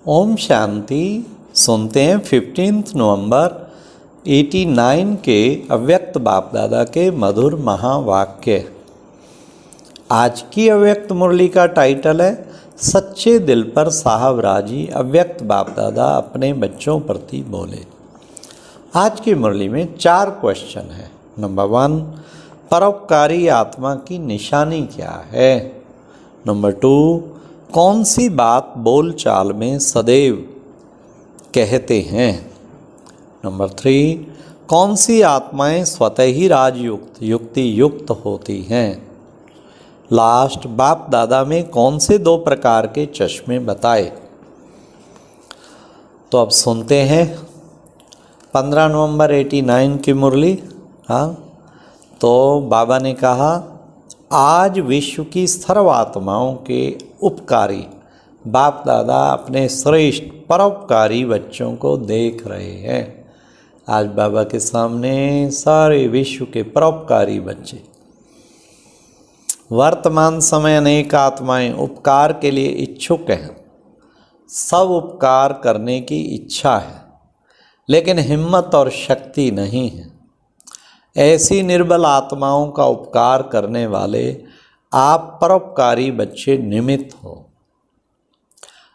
ओम शांति। सुनते हैं 15 नवंबर 89 के अव्यक्त बाप दादा के मधुर महावाक्य। आज की अव्यक्त मुरली का टाइटल है सच्चे दिल पर साहब राजी। अव्यक्त बाप दादा अपने बच्चों प्रति बोले। आज की मुरली में 4 क्वेश्चन है। नंबर 1, परोपकारी आत्मा की निशानी क्या है। नंबर 2, कौन सी बात बोल चाल में सदैव कहते हैं। नंबर 3, कौन सी आत्माएं स्वतः ही राजयुक्त युक्ति युक्त होती हैं। लास्ट, बाप दादा में कौन से 2 प्रकार के चश्मे बताए। तो अब सुनते हैं 15 नवंबर 89 की मुरली। हाँ, तो बाबा ने कहा आज विश्व की सर्व आत्माओं के उपकारी बाप दादा अपने श्रेष्ठ परोपकारी बच्चों को देख रहे हैं। आज बाबा के सामने सारे विश्व के परोपकारी बच्चे। वर्तमान समय अनेक आत्माएं उपकार के लिए इच्छुक हैं। सब उपकार करने की इच्छा है, लेकिन हिम्मत और शक्ति नहीं है। ऐसी निर्बल आत्माओं का उपकार करने वाले आप परोपकारी बच्चे निमित्त हो।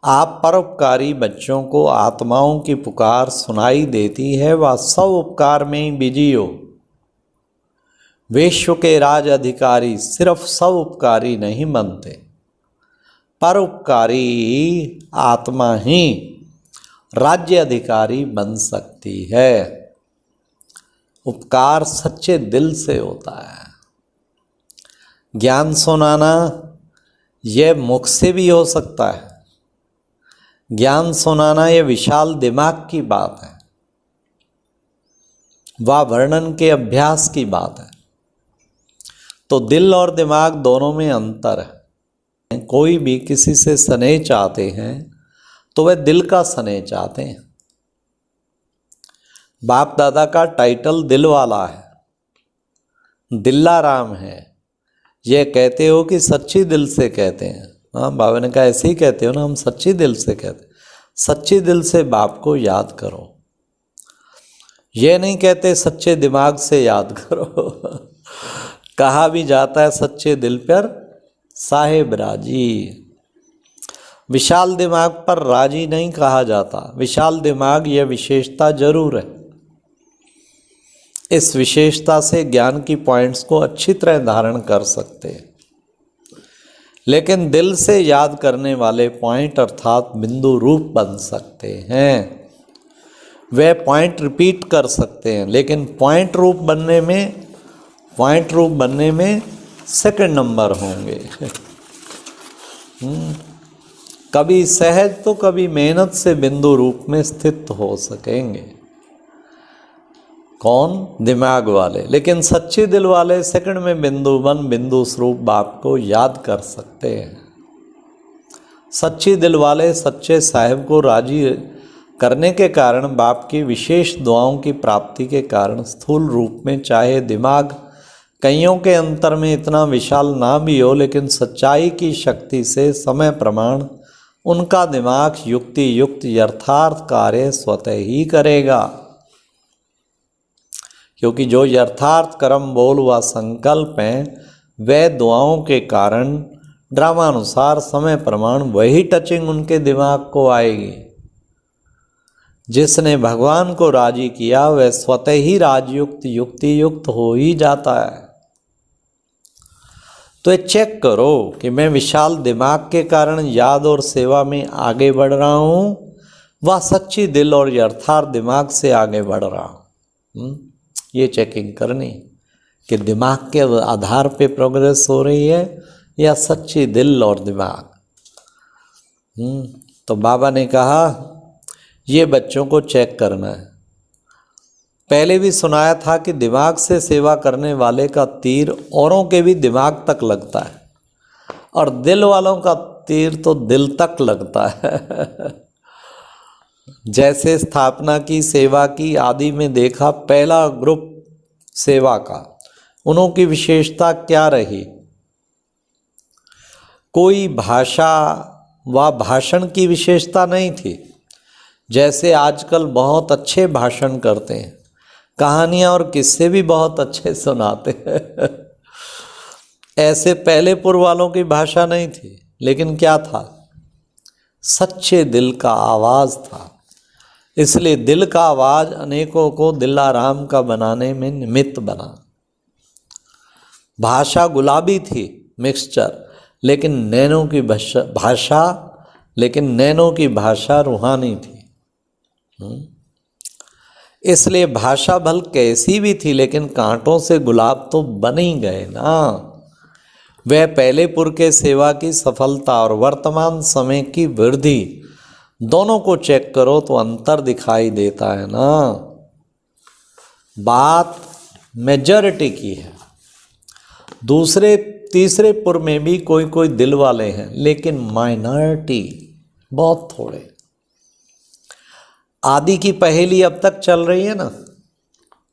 आप परोपकारी बच्चों को आत्माओं की पुकार सुनाई देती है, वह सब उपकार में ही बिजी हो। विश्व के राज अधिकारी सिर्फ सब उपकारी नहीं बनते, परोपकारी आत्मा ही राज्य अधिकारी बन सकती है। उपकार सच्चे दिल से होता है। ज्ञान सुनाना यह मुख से भी हो सकता है। ज्ञान सुनाना यह विशाल दिमाग की बात है, वह वर्णन के अभ्यास की बात है। तो दिल और दिमाग दोनों में अंतर है। कोई भी किसी से स्नेह चाहते हैं तो वह दिल का स्नेह चाहते हैं। बाप दादा का टाइटल दिल वाला है, दिल्ला राम है। यह कहते हो कि सच्ची दिल से कहते हैं। हाँ, बाबा ने कहा ऐसे ही कहते हो ना, हम सच्ची दिल से कहते हैं। सच्ची दिल से बाप को याद करो। यह नहीं कहते सच्चे दिमाग से याद करो। कहा भी जाता है सच्चे दिल पर साहेब राजी। विशाल दिमाग पर राजी नहीं कहा जाता। विशाल दिमाग यह विशेषता जरूर है। इस विशेषता से ज्ञान की पॉइंट्स को अच्छी तरह धारण कर सकते हैं, लेकिन दिल से याद करने वाले पॉइंट अर्थात बिंदु रूप बन सकते हैं। वे पॉइंट रिपीट कर सकते हैं, लेकिन पॉइंट रूप बनने में सेकंड नंबर होंगे। कभी सहज तो कभी मेहनत से बिंदु रूप में स्थित हो सकेंगे। कौन? दिमाग वाले। लेकिन सच्चे दिल वाले सेकंड में बिंदु स्वरूप बाप को याद कर सकते हैं। सच्चे दिल वाले सच्चे साहिब को राजी करने के कारण बाप की विशेष दुआओं की प्राप्ति के कारण स्थूल रूप में चाहे दिमाग कईयों के अंतर में इतना विशाल ना भी हो, लेकिन सच्चाई की शक्ति से समय प्रमाण उनका दिमाग युक्ति युक्त यथार्थ कार्य स्वतः ही करेगा। क्योंकि जो यथार्थ कर्म बोल व संकल्प हैं, वे दुआओं के कारण ड्रामानुसार समय प्रमाण वही टचिंग उनके दिमाग को आएगी। जिसने भगवान को राजी किया वह स्वतः ही राजयुक्त युक्ति युक्त हो ही जाता है। तो ये चेक करो कि मैं विशाल दिमाग के कारण याद और सेवा में आगे बढ़ रहा हूँ, वह सच्ची दिल और यथार्थ दिमाग से आगे बढ़ रहा हूँ। ये चेकिंग करनी कि दिमाग के आधार पे प्रोग्रेस हो रही है या सच्ची दिल और दिमाग। तो बाबा ने कहा ये बच्चों को चेक करना है। पहले भी सुनाया था कि दिमाग से सेवा करने वाले का तीर औरों के भी दिमाग तक लगता है, और दिल वालों का तीर तो दिल तक लगता है। जैसे स्थापना की, सेवा की आदि में देखा, पहला ग्रुप सेवा का, उन्हों की विशेषता क्या रही? कोई भाषा वह भाषण की विशेषता नहीं थी। जैसे आजकल बहुत अच्छे भाषण करते हैं, कहानियाँ और किस्से भी बहुत अच्छे सुनाते हैं ऐसे पहले पूर्व वालों की भाषा नहीं थी, लेकिन क्या था, सच्चे दिल का आवाज़ था। इसलिए दिल का आवाज़ अनेकों को दिलाराम का बनाने में निमित्त बना। भाषा गुलाबी थी, मिक्सचर, लेकिन नैनों की भाषा रूहानी थी। इसलिए भाषा भल कैसी भी थी, लेकिन कांटों से गुलाब तो बन ही गए ना। वह पहले पुर के सेवा की सफलता और वर्तमान समय की वृद्धि दोनों को चेक करो तो अंतर दिखाई देता है ना। बात मेजॉरिटी की है। दूसरे तीसरे पुर में भी कोई कोई दिल वाले हैं, लेकिन माइनॉरिटी बहुत थोड़े। आदि की पहेली अब तक चल रही है ना।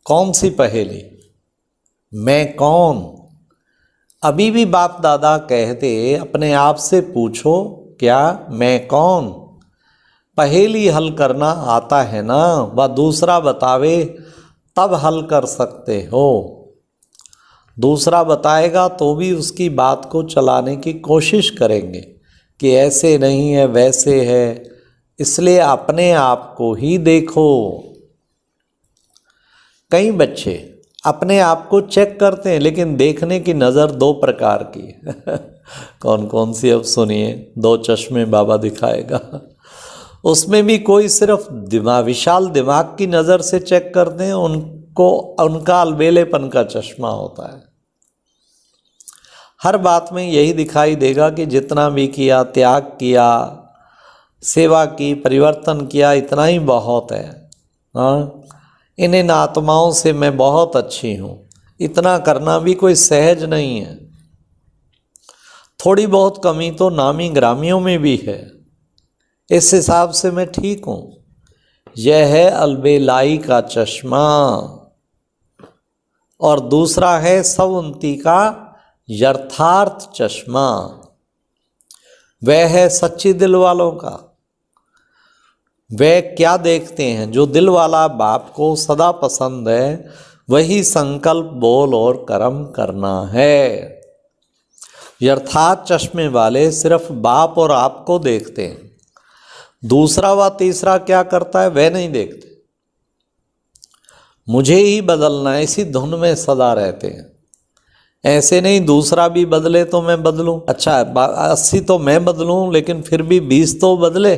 कौन सी पहेली? मैं कौन? अभी भी बाप दादा कहते अपने आप से पूछो, क्या मैं कौन? पहेली हल करना आता है ना, वह दूसरा बतावे तब हल कर सकते हो। दूसरा बताएगा तो भी उसकी बात को चलाने की कोशिश करेंगे कि ऐसे नहीं है, वैसे है। इसलिए अपने आप को ही देखो। कई बच्चे अपने आप को चेक करते हैं, लेकिन देखने की नज़र दो प्रकार की कौन कौन सी? अब सुनिए, दो चश्मे बाबा दिखाएगा। उसमें भी कोई सिर्फ विशाल दिमाग की नज़र से चेक करते हैं, उनको उनका अलबेलेपन का चश्मा होता है। हर बात में यही दिखाई देगा कि जितना भी किया, त्याग किया, सेवा की, परिवर्तन किया, इतना ही बहुत है। हाँ, इन आत्माओं से मैं बहुत अच्छी हूँ, इतना करना भी कोई सहज नहीं है। थोड़ी बहुत कमी तो नामी ग्रामियों में भी है। इस हिसाब से मैं ठीक हूँ। यह है अलबेलाई का चश्मा। और दूसरा है सवुंती का यथार्थ चश्मा। वह है सच्ची दिल वालों का। वे क्या देखते हैं? जो दिल वाला बाप को सदा पसंद है, वही संकल्प, बोल और कर्म करना है। यथार्थ चश्मे वाले सिर्फ बाप और आप को देखते हैं। दूसरा व तीसरा क्या करता है वह नहीं देखते। मुझे ही बदलना है, इसी धुन में सदा रहते हैं। ऐसे नहीं दूसरा भी बदले तो मैं बदलूं। अच्छा 80 तो मैं बदलूं, लेकिन फिर भी 20 तो बदले,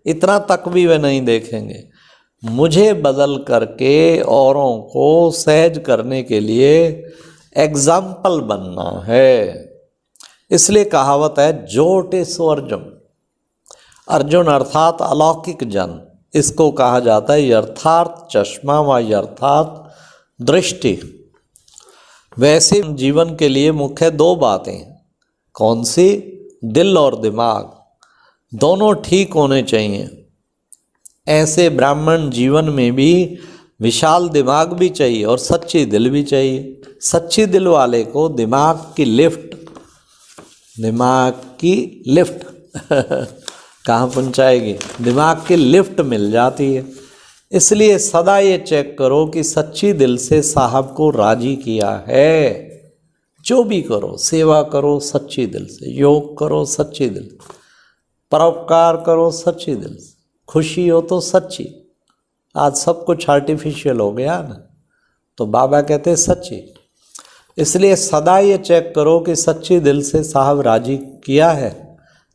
इतना तक भी वे नहीं देखेंगे। मुझे बदल करके औरों को सहज करने के लिए एग्जाम्पल बनना है। इसलिए कहावत है, जोटे सो अर्जुन। अर्जुन अर्थात अलौकिक जन, इसको कहा जाता है यथार्थ चश्मा व यथार्थ दृष्टि। वैसे जीवन के लिए मुख्य दो बातें, कौन सी? दिल और दिमाग दोनों ठीक होने चाहिए। ऐसे ब्राह्मण जीवन में भी विशाल दिमाग भी चाहिए और सच्ची दिल भी चाहिए। सच्ची दिल वाले को दिमाग की लिफ्ट कहाँ पहुँचाएगी? दिमाग की लिफ्ट मिल जाती है। इसलिए सदा ये चेक करो कि सच्ची दिल से साहब को राजी किया है। जो भी करो, सेवा करो सच्ची दिल से, योग करो सच्ची दिल से, परोपकार करो सच्ची दिल से, खुशी हो तो सच्ची। आज सब कुछ आर्टिफिशियल हो गया ना, तो बाबा कहते सच्ची। इसलिए सदा ये चेक करो कि सच्ची दिल से साहब राजी किया है।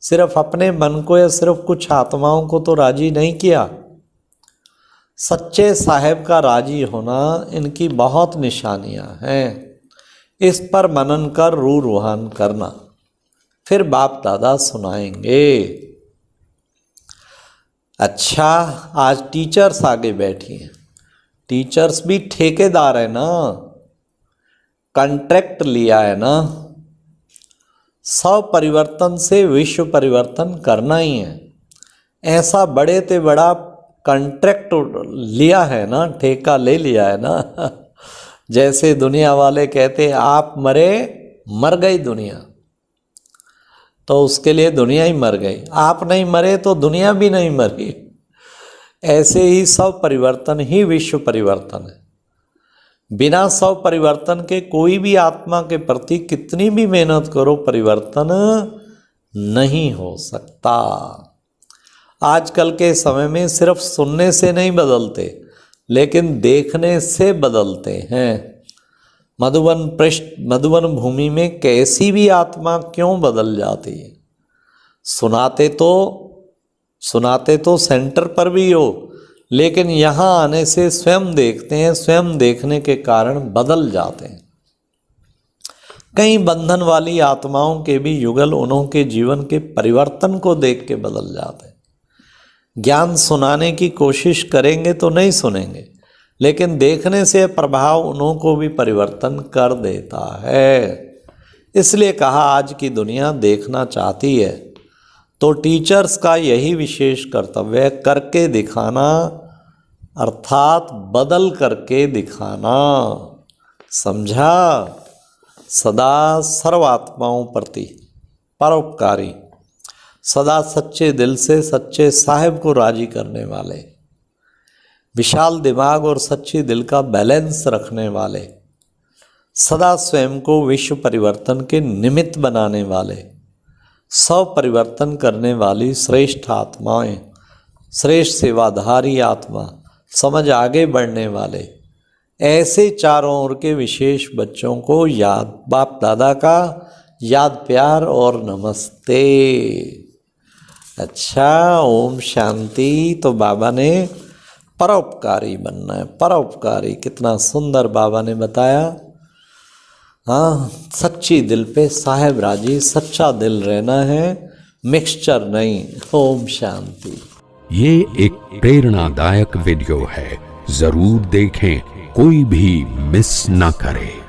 सिर्फ अपने मन को या सिर्फ कुछ आत्माओं को तो राजी नहीं किया। सच्चे साहेब का राजी होना, इनकी बहुत निशानियां हैं। इस पर मनन कर रूह रूहान करना, फिर बाप दादा सुनाएंगे। अच्छा, आज टीचर्स आगे बैठी हैं। टीचर्स भी ठेकेदार है ना, कॉन्ट्रैक्ट लिया है ना। सब परिवर्तन से विश्व परिवर्तन करना ही है। ऐसा बड़े ते बड़ा कॉन्ट्रैक्ट लिया है ना, ठेका ले लिया है ना। जैसे दुनिया वाले कहते आप मरे, मर गई दुनिया। तो उसके लिए दुनिया ही मर गई। आप नहीं मरे तो दुनिया भी नहीं मरी। ऐसे ही सब परिवर्तन ही विश्व परिवर्तन है। बिना सब परिवर्तन के कोई भी आत्मा के प्रति कितनी भी मेहनत करो, परिवर्तन नहीं हो सकता। आजकल के समय में सिर्फ सुनने से नहीं बदलते, लेकिन देखने से बदलते हैं। मधुबन भूमि में कैसी भी आत्मा क्यों बदल जाती है? सुनाते तो सेंटर पर भी हो, लेकिन यहाँ आने से स्वयं देखते हैं, स्वयं देखने के कारण बदल जाते हैं। कई बंधन वाली आत्माओं के भी युगल उन्होंने जीवन के परिवर्तन को देख के बदल जाते हैं। ज्ञान सुनाने की कोशिश करेंगे तो नहीं सुनेंगे, लेकिन देखने से प्रभाव उन्हों को भी परिवर्तन कर देता है। इसलिए कहा आज की दुनिया देखना चाहती है, तो टीचर्स का यही विशेष कर्तव्य है, करके दिखाना, अर्थात बदल करके दिखाना। समझा? सदा सर्वात्माओं प्रति परोपकारी, सदा सच्चे दिल से सच्चे साहिब को राजी करने वाले, विशाल दिमाग और सच्चे दिल का बैलेंस रखने वाले, सदा स्वयं को विश्व परिवर्तन के निमित्त बनाने वाले, सब परिवर्तन करने वाली श्रेष्ठ आत्माएं, श्रेष्ठ सेवाधारी आत्मा, समझ आगे बढ़ने वाले, ऐसे चारों ओर के विशेष बच्चों को याद, बाप दादा का याद, प्यार और नमस्ते। अच्छा, ओम शांति। तो बाबा ने परोपकारी बनना है, परोपकारी। कितना सुंदर बाबा ने बताया। हाँ, सच्ची दिल पे साहेब राजी, सच्चा दिल रहना है, मिक्सचर नहीं। ओम शांति। ये एक प्रेरणादायक वीडियो है, जरूर देखें, कोई भी मिस ना करे।